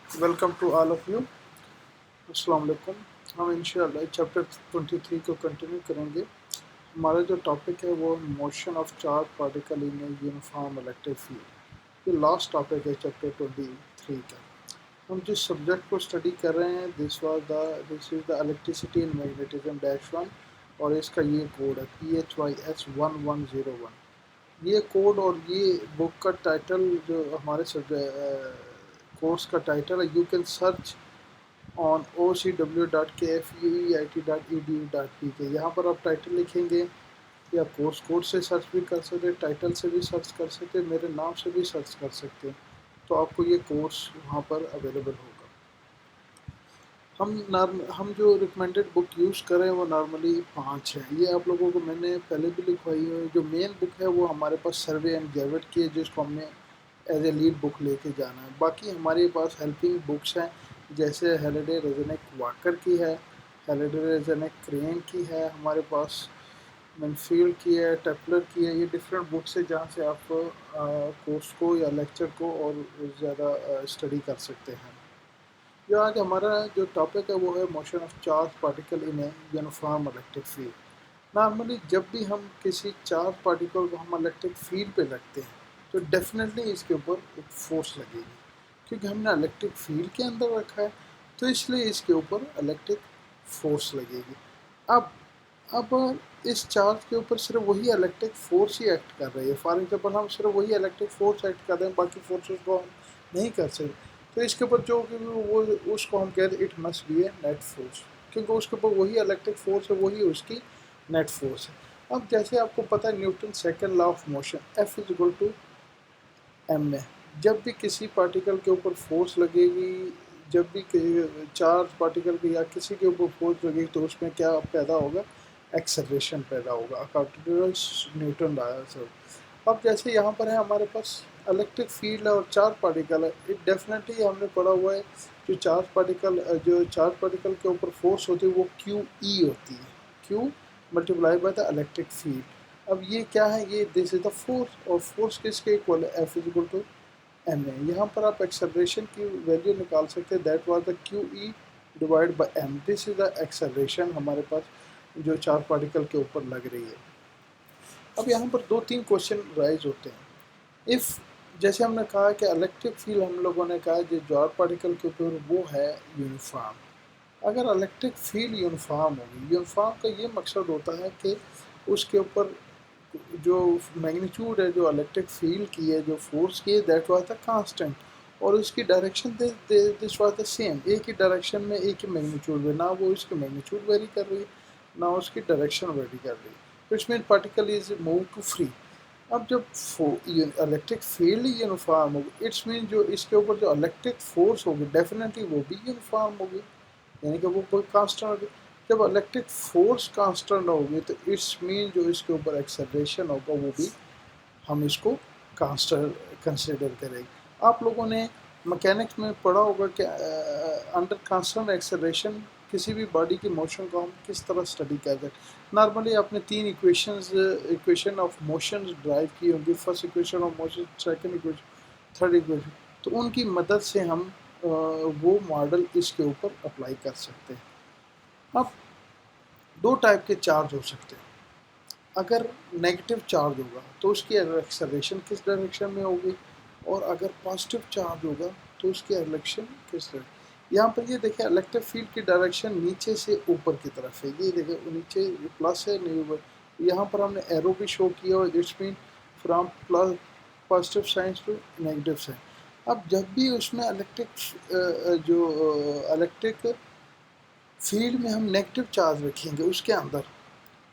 Welcome to all of you. अस्सलाम वालेकुम। हम इंशाल्लाह चैप्टर 23 को कंटिन्यू करेंगे। हमारा जो टॉपिक है वो motion of charge particle in a uniform electric field. ये लास्ट टॉपिक है चैप्टर 23 का। हम जिस सब्जेक्ट को स्टडी कर रहे हैं this is the electricity in magnetism dash one, और इसका ये कोड है PHYS1101। ये कोड और ये बुक का टाइटल जो हमारे कोर्स का टाइटल है, you can search on ocw.kfueit.edu.pk। यहाँ पर आप टाइटल लिखेंगे या कोर्स कोड से सर्च भी कर सकते हैं, टाइटल से भी सर्च कर सकते हैं, मेरे नाम से भी सर्च कर सकते हैं, तो आपको ये कोर्स वहाँ पर अवेलेबल होगा। हम जो रिकमेंडेड बुक यूज़ करें वो नॉर्मली 5 है। ये आप लोगों को मैंने पहले भी लिखवाई है। जो मेन बुक है वो हमारे पास सर्वे एंड गेविट की है, जिसको हमने एज ए लीड बुक लेके जाना है। बाकी हमारे पास हेल्पिंग बुक्स हैं, जैसे हेलेडे रेजनिक वाकर की है, हेलेडे रेजनिक क्रेन की है, हमारे पास मनफील्ड की है, टेपलर की है। ये डिफरेंट बुक्स है जहाँ से आप कोर्स को या लेक्चर को और ज़्यादा स्टडी कर सकते हैं। जो आज हमारा जो टॉपिक है वो है motion of charge particle in a uniform electric field. Normally जब भी हम किसी चार्ज पार्टिकल को हम इलेक्ट्रिक फील्ड पे रखते हैं तो डेफिनेटली इसके ऊपर एक फोर्स लगेगी, क्योंकि हमने इलेक्ट्रिक फील्ड के अंदर रखा है, तो इसलिए इसके ऊपर इलेक्ट्रिक फोर्स लगेगी। अब अब इस चार्ज के ऊपर सिर्फ वही इलेक्ट्रिक फोर्स ही एक्ट कर रही है। फॉर एग्जांपल हम सिर्फ वही इलेक्ट्रिक फोर्स एक्ट कर रहे हैं, बाकी फोर्सेस को हम नहीं कर सकते। तो इसके ऊपर जो कि वो उसको हम कहते हैं it must be A net force, क्योंकि उसके ऊपर वही इलेक्ट्रिक फोर्स है, वही उसकी नेट फोर्स है। अब जैसे आपको पता है Newton second law of motion F is equal to M में, जब भी किसी पार्टिकल के ऊपर फोर्स लगेगी, जब भी चार्ज पार्टिकल के या किसी के ऊपर फोर्स लगेगी तो उसमें क्या पैदा होगा, एक्सेलरेशन पैदा होगा अकॉर्डिंग टू न्यूटन लॉ। अब जैसे यहाँ पर है हमारे पास इलेक्ट्रिक फील्ड है और चार्ज पार्टिकल है, इट डेफिनेटली हमने पढ़ा हुआ है जो चार्ज पार्टिकल के ऊपर फोर्स होती है वो क्यू ई होती है, Q multiply by the electric field. अब ये क्या है, ये दिस इज द फोर्स, और फोर्स किसके इक्वल है, F is equal to M A. यहाँ पर आप एक्सेलरेशन की वैल्यू निकाल सकते हैं, that was the Q E divide by M. This is the acceleration हमारे पास जो चार पार्टिकल के ऊपर लग रही है। अब यहाँ पर दो तीन क्वेश्चन राइज होते हैं। इफ़ जैसे हमने कहा कि इलेक्ट्रिक फील्ड हम लोगों ने कहा जो चार पार्टिकल के ऊपर वो है यूनिफॉर्म। अगर इलेक्ट्रिक फील्ड यूनिफॉर्म होगी, यूनिफॉर्म का ये मकसद होता है कि उसके ऊपर जो मैग्नीट्यूड है जो इलेक्ट्रिक फील्ड की है, जो फोर्स की है, दैट वाज द कांस्टेंट, और उसकी direction this was the same, एक ही डायरेक्शन में एक ही मैग्नीट्यूड में, ना वो इसकी मैग्नीट्यूड वेरी कर रही है ना उसकी डायरेक्शन वेरी कर रही है, which mean particle is move to free. अब जब इलेक्ट्रिक फील्ड यूनिफॉर्म होगी, इट्स मीन जो इसके ऊपर जो इलेक्ट्रिक फोर्स होगी डेफिनेटली वो भी यूनिफॉर्म होगी, यानी कि वो कोई कांस्टेंट होगी। जब इलेक्ट्रिक फोर्स कांस्टेंट होगी तो इट्स मीन जो इसके ऊपर एक्सेलरेशन होगा वो भी हम इसको कांस्टेंट कंसिडर करेंगे। आप लोगों ने मैकेनिक्स में पढ़ा होगा कि अंडर कांस्टेंट एक्सेलरेशन किसी भी बॉडी की मोशन को हम किस तरह स्टडी करते हैं। नॉर्मली आपने तीन इक्वेशन ऑफ मोशन ड्राइव की होंगी, first equation of motion, second equation, third equation, तो उनकी मदद से हम वो मॉडल इसके ऊपर अप्लाई कर सकते हैं। अब दो टाइप के चार्ज हो सकते हैं। अगर नेगेटिव चार्ज होगा तो उसकी एक्सेलरेशन किस डायरेक्शन में होगी, और अगर पॉजिटिव चार्ज होगा तो उसकी एक्सेलरेशन किस डायरेक्शन। यहाँ पर ये देखें इलेक्ट्रिक फील्ड की डायरेक्शन नीचे से ऊपर की तरफ है, ये देखें नीचे प्लस है नहीं ऊपर। यहाँ पर हमने एरो भी शो किया और it's mean from plus positive signs to negative sign. अब जब भी उसमें इलेक्ट्रिक फील्ड में हम नेगेटिव चार्ज रखेंगे उसके अंदर,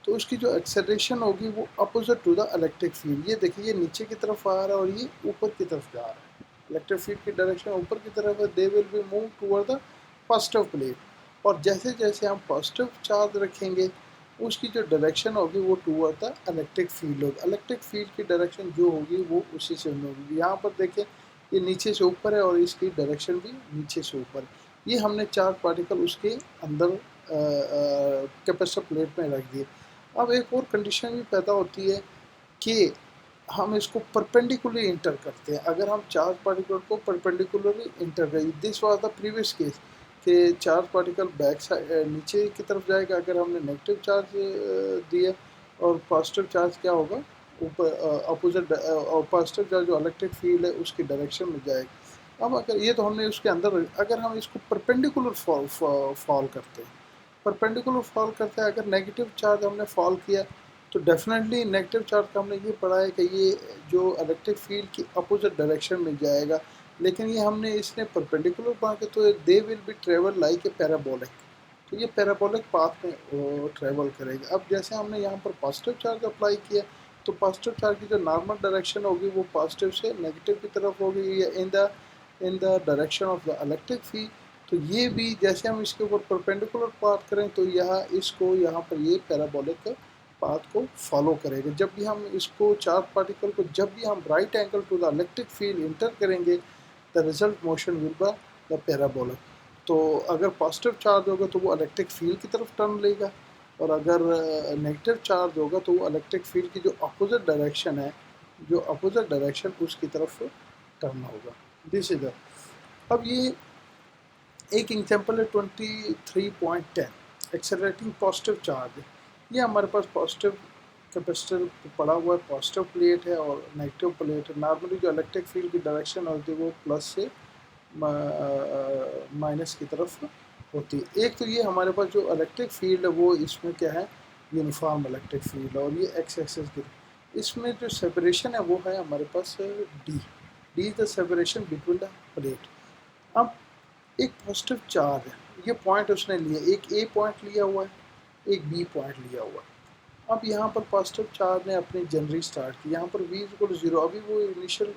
तो उसकी जो एक्सेलरेशन होगी वो opposite to the electric field. ये देखिए ये नीचे की तरफ आ रहा है और ये ऊपर की तरफ जा रहा है। इलेक्ट्रिक फील्ड की डायरेक्शन ऊपर की तरफ है, they will be move toward the positive plate, और जैसे जैसे हम पॉजिटिव चार्ज रखेंगे उसकी जो डायरेक्शन होगी वो टूवर्ड द इलेक्ट्रिक फील्ड होगी। इलेक्ट्रिक फील्ड की डायरेक्शन जो होगी वो उसी से होगी। यहाँ पर देखें ये नीचे से ऊपर है और इसकी डायरेक्शन भी नीचे से ऊपर है। ये हमने चार्ज पार्टिकल उसके अंदर कैपेसिटर प्लेट में रख दिए। अब एक और कंडीशन भी पैदा होती है कि हम इसको परपेंडिकुलरली इंटर करते हैं। अगर हम चार्ज पार्टिकल को परपेंडिकुलरली इंटर करें, this was the previous case कि चार्ज पार्टिकल बैक साइड नीचे की तरफ जाएगा अगर हमने नेगेटिव चार्ज दिया, और पॉजिटिव चार्ज क्या होगा, ऊपर अपोजिट, और पॉजिटिव चार्ज जो इलेक्ट्रिक फील्ड है उसकी डायरेक्शन में जाएगा। अब अगर ये तो हमने उसके अंदर, अगर हम इसको परपेंडिकुलर फॉल करते हैं, परपेंडिकुलर फॉल करते हैं, अगर नेगेटिव चार्ज हमने फॉल किया तो डेफिनेटली नेगेटिव चार्ज का हमने ये पढ़ा है कि ये जो इलेक्ट्रिक फील्ड की अपोजिट डायरेक्शन में जाएगा, लेकिन ये हमने इसने परपेंडिकुलर पढ़ा के, तो they will be travel like a parabolic, तो ये पैराबोलिक पाथ में ट्रेवल करेगा। अब जैसे हमने यहाँ पर पॉजिटिव चार्ज अप्लाई किया, तो पॉजिटिव चार्ज की जो नॉर्मल डायरेक्शन होगी वो पॉजिटिव से नेगेटिव की तरफ होगी, या in the direction of the electric field. तो ये भी जैसे हम इसके ऊपर परपेंडिकुलर पाथ करें तो यह इसको यहाँ पर ये पैराबोलिक पाथ को फॉलो करेगा। जब भी हम इसको चार्ज पार्टिकल को, जब भी हम right angle to the electric field enter करेंगे, the result motion will be the parabolic. तो अगर पॉजिटिव चार्ज होगा तो वो इलेक्ट्रिक फील्ड की तरफ टर्न लेगा, और अगर नेगेटिव चार्ज होगा तो वो इलेक्ट्रिक फील्ड की जो अपोजिट डायरेक्शन है, जो अपोजिट डायरेक्शन उसकी तरफ टर्न होगा। दिस इज द, अब ये एक एग्जांपल है 23.10 एक्सेलरेटिंग पॉजिटिव चार्ज। ये हमारे पास पॉजिटिव कैपेसिटर पड़ा हुआ है, पॉजिटिव प्लेट है और नेगेटिव प्लेट है। नॉर्मली जो इलेक्ट्रिक फील्ड की डायरेक्शन होती है वो प्लस से माइनस की तरफ होती है। एक तो ये हमारे पास जो इलेक्ट्रिक फील्ड है वो इसमें क्या है, यूनिफॉर्म इलेक्ट्रिक फील्ड, और ये एक्स एक्सेस की, इसमें जो सेपरेशन है वो है हमारे पास D. D is the separation between the plate. अब एक पॉजिटिव चार्ज है, ये पॉइंट उसने लिया, एक ए पॉइंट लिया हुआ है, एक बी पॉइंट लिया हुआ है। अब यहाँ पर पॉजिटिव चार्ज ने अपनी जनरी स्टार्ट की, यहाँ पर v इक्वल 0, अभी वो इनिशियल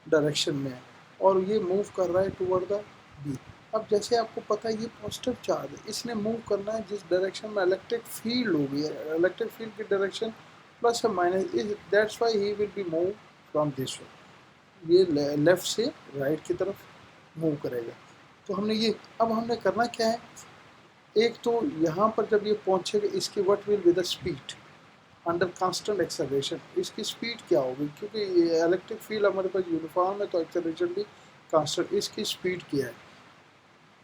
डायरेक्शन में है और ये मूव कर रहा है टूवर्ड द बी। अब जैसे आपको पता है ये पॉजिटिव चार्ज है, इसने मूव करना है जिस डायरेक्शन में इलेक्ट्रिक फील्ड होगी, इलेक्ट्रिक फील्ड की डायरेक्शन प्लस या minus, that's why he will be move from this way, ये लेफ्ट से राइट की तरफ मूव करेगा। तो हमने ये, अब हमने करना क्या है, एक तो यहाँ पर जब ये पहुँचेगा इसकी what will be the speed under constant acceleration, इसकी स्पीड क्या होगी, क्योंकि ये इलेक्ट्रिक फील्ड हमारे पास यूनिफॉर्म है तो एक्सेलरेशन भी कांस्टेंट, इसकी स्पीड क्या है।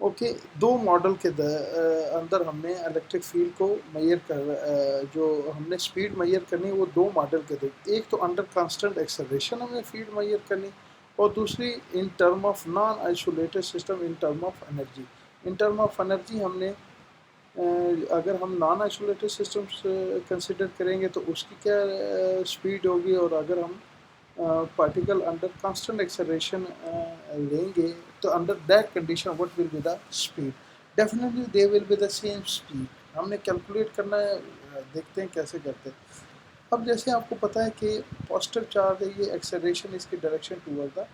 ओके, दो मॉडल के अंदर हमने इलेक्ट्रिक फील्ड को मेजर कर, जो हमने स्पीड मेजर करनी है वो दो मॉडल के थे। एक तो अंडर कांस्टेंट एक्सेलरेशन हमें फील्ड मेजर करनी, और दूसरी in term of non isolated system, in term of energy. In term of energy हमने अगर हम नॉन आइसोलेटेड सिस्टम कंसिडर करेंगे तो उसकी क्या स्पीड होगी, और अगर हम पार्टिकल अंडर कांस्टेंट एक्सेलरेशन लेंगे तो under that condition what will be the speed, definitely they will be the same speed. हमने कैलकुलेट करना है, देखते हैं कैसे करते हैं। अब जैसे आपको पता है कि पॉजिटिव चार्ज है, ये एक्सेलरेशन इसकी direction toward the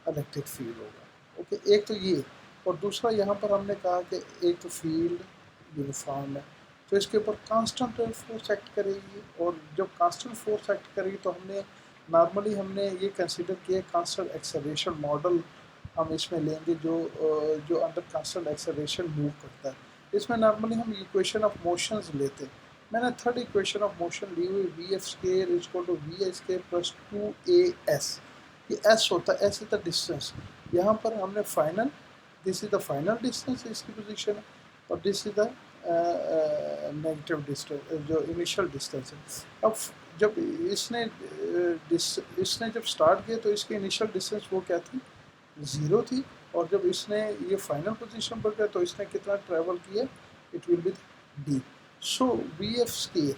electric field होगा। ओके, एक तो ये, और दूसरा यहाँ पर हमने कहा कि एक तो फील्ड यूनिफॉर्म है तो इसके ऊपर कांस्टेंट फोर्स एक्ट करेगी, और जब कांस्टेंट फोर्स एक्ट करेगी तो हमने नॉर्मली हमने ये कंसीडर किया कांस्टेंट एक्सेलरेशन मॉडल हम इसमें लेंगे, जो अंडर कांस्टेंट एक्सेलरेशन मूव करता है। इसमें नॉर्मली हम इक्वेशन ऑफ मोशंस लेते हैं। मैंने थर्ड इक्वेशन ऑफ मोशन ली हुई V F square is equal to we I square plus 2as, ये एस होता है, एस इज द डिस्टेंस। यहाँ पर हमने final, this is the final distance इसकी पोजीशन है, और this is the negative distance जो इनिशियल डिस्टेंस है। अब जब इसने जब स्टार्ट किया तो इसकी इनिशियल डिस्टेंस वो क्या थी, 0 थी, और जब इसने ये फाइनल पोजीशन पर गया तो इसने कितना ट्रैवल किया, it will be D. So v F square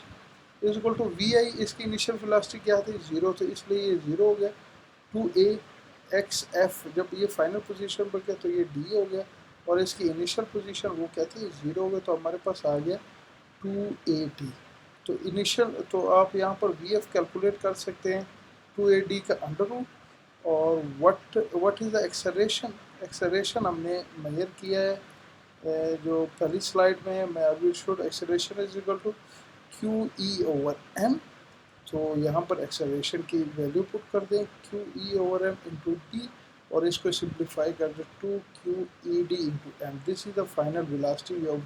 is equal to we i, इसकी इनिशियल वेलोसिटी क्या थी, 0 थी, इसलिए ये 0 हो गया। 2a(x(f), जब ये फाइनल पोजीशन पर गया तो ये d हो गया, और इसकी इनिशियल पोजीशन वो क्या थी, 0 हो गया, तो हमारे पास आ गया 2at। तो इनिशियल, तो आप यहाँ पर वी एफ कैलकुलेट कर सकते हैं 2ad का अंडर रूट, और what is the acceleration, acceleration हमने मेजर किया है जो पहली स्लाइड में है। मैं अभी should acceleration is equal to QE/m, तो यहाँ पर एक्सेलरेशन की वैल्यू पुट कर दें QE/m इंटू डी, और इसको सिंप्लीफाई कर दें 2QED into m. This is the final velocity of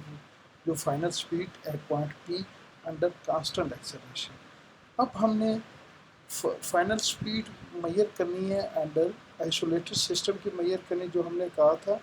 जो final speed at point P under constant acceleration. अब हमने फाइनल स्पीड मैयर करनी है अंडर आइसोलेटेड सिस्टम की मैयर करनी, जो हमने कहा था।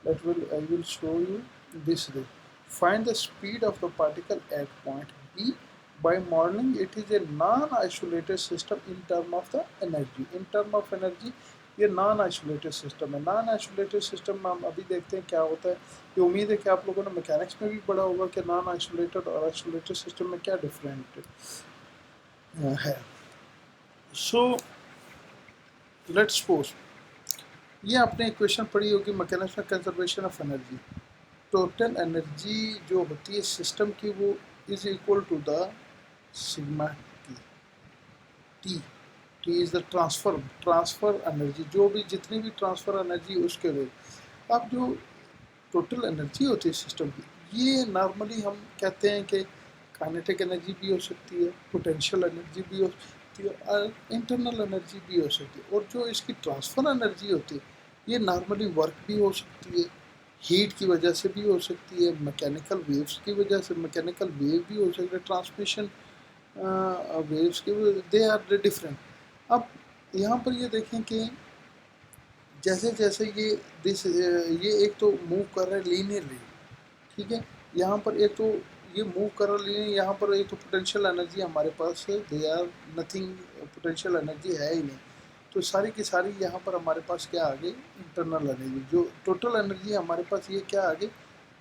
That will I will show you this way. Find the speed of the particle at point B by modeling it is a non-isolated system in term of the energy, in term of energy ये non isolated system है। Non isolated system में हम अभी देखते हैं क्या होता है। ये उम्मीद है कि आप लोगों ने मैकेनिक्स में भी पढ़ा होगा कि नॉन आइसोलेटेड और आइसोलेटेड सिस्टम में क्या डिफरेंट है। सो लेट्स सपोज ये आपने इक्वेशन पढ़ी होगी मैकेनिक्स में, conservation of energy. Total energy जो होती है सिस्टम की वो is equal to the sigma T. T T is the transfer energy, जो भी जितनी भी ट्रांसफर एनर्जी उसके रेट। अब जो टोटल एनर्जी होती है सिस्टम की, ये नॉर्मली हम कहते हैं कि काइनेटिक एनर्जी भी हो सकती है, पोटेंशियल एनर्जी भी हो सकती है और इंटरनल एनर्जी भी हो सकती है। और जो इसकी ट्रांसफ़र एनर्जी होती है ये नॉर्मली वर्क भी हो सकती है, हीट की वजह से भी हो सकती है, मैकेनिकल वेव्स की वजह से मैकेनिकल वेव भी हो सकती है, ट्रांसमिशन वेव्स की, दे आर डिफरेंट। अब यहाँ पर ये देखें कि जैसे जैसे ये एक तो मूव कर रहा है लीनियरली, ठीक है। यहाँ पर एक तो ये मूव कर रहा है यहाँ पर एक तो पोटेंशियल एनर्जी हमारे पास है, they are nothing, potential energy है ही नहीं। तो सारी की सारी यहाँ पर हमारे पास क्या आ गई, इंटरनल एनर्जी। जो टोटल एनर्जी हमारे पास ये क्या आ गई,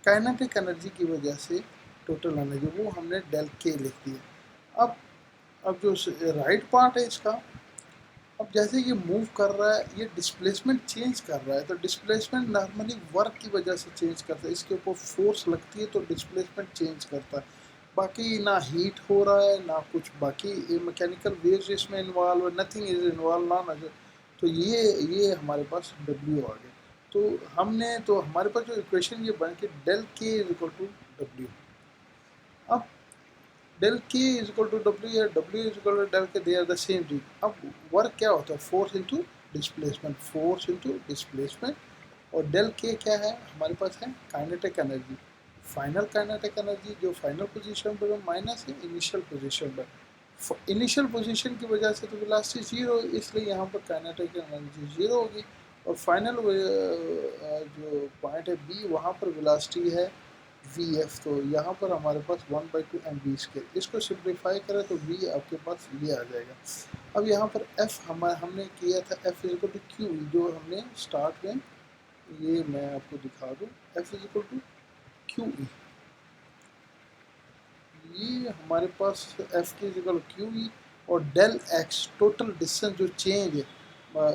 काइनेटिक एनर्जी की वजह से टोटल एनर्जी, वो हमने डेल के लिख दिया। अब जो राइट पार्ट है इसका, अब जैसे ये मूव कर रहा है ये डिस्प्लेसमेंट चेंज कर रहा है, तो डिस्प्लेसमेंट नॉर्मली वर्क की वजह से चेंज करता है, इसके ऊपर फोर्स लगती है तो डिस्प्लेसमेंट चेंज करता है। बाकी ना हीट हो रहा है ना कुछ, बाकी मैकेनिकल वेव्स इसमें इन्वॉल्व है, नथिंग इज इन्वॉल्व ना नजर। तो ये हमारे पास डब्ल्यू आ गया। तो हमारे पास जो इक्वेशन ये बन के del K is equal to W. अब del K is equal to W या W is equal to del K, they are the same thing. अब वर्क क्या होता है, force into displacement, force into displacement. और डेल के क्या है हमारे पास है kinetic energy, final kinetic energy जो फाइनल पोजीशन पर माइनस है इनिशियल पोजीशन पर। इनिशियल पोजीशन की वजह से तो वेलोसिटी जीरो, इसलिए यहाँ पर काइनेटिक एनर्जी जीरो होगी। और फाइनल जो पॉइंट है बी, वहाँ पर वेलोसिटी है वी एफ। तो यहाँ पर हमारे पास 1/2 एम वी स्केयर, इसको सिंप्लीफाई करें तो वी आपके पास ये आ जाएगा। अब यहाँ पर एफ हमने किया था F is equal to Q, जो हमने स्टार्ट में, ये मैं आपको दिखा दूँ, F is equal to Q E. ये हमारे पास एफ की इज इक्वल क्यू ई, और डेल एक्स टोटल डिस्टेंस जो चेंज है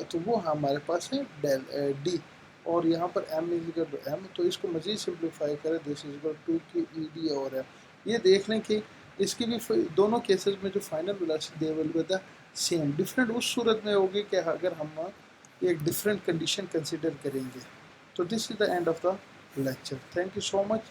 तो वो हमारे पास है डेल डी। और यहाँ पर m is equal to M, तो इसको मज़ीद सिंप्लीफाई करें, दिस इज इक्वल टू की ई डी और एम। ये देख लें कि इसकी भी दोनों केसेस में जो final velocity they will be the same. Different उस सूरत में होगी कि अगर हम एक डिफरेंट कंडीशन कंसिडर करेंगे। तो this is the end of the lecture. Thank you so much.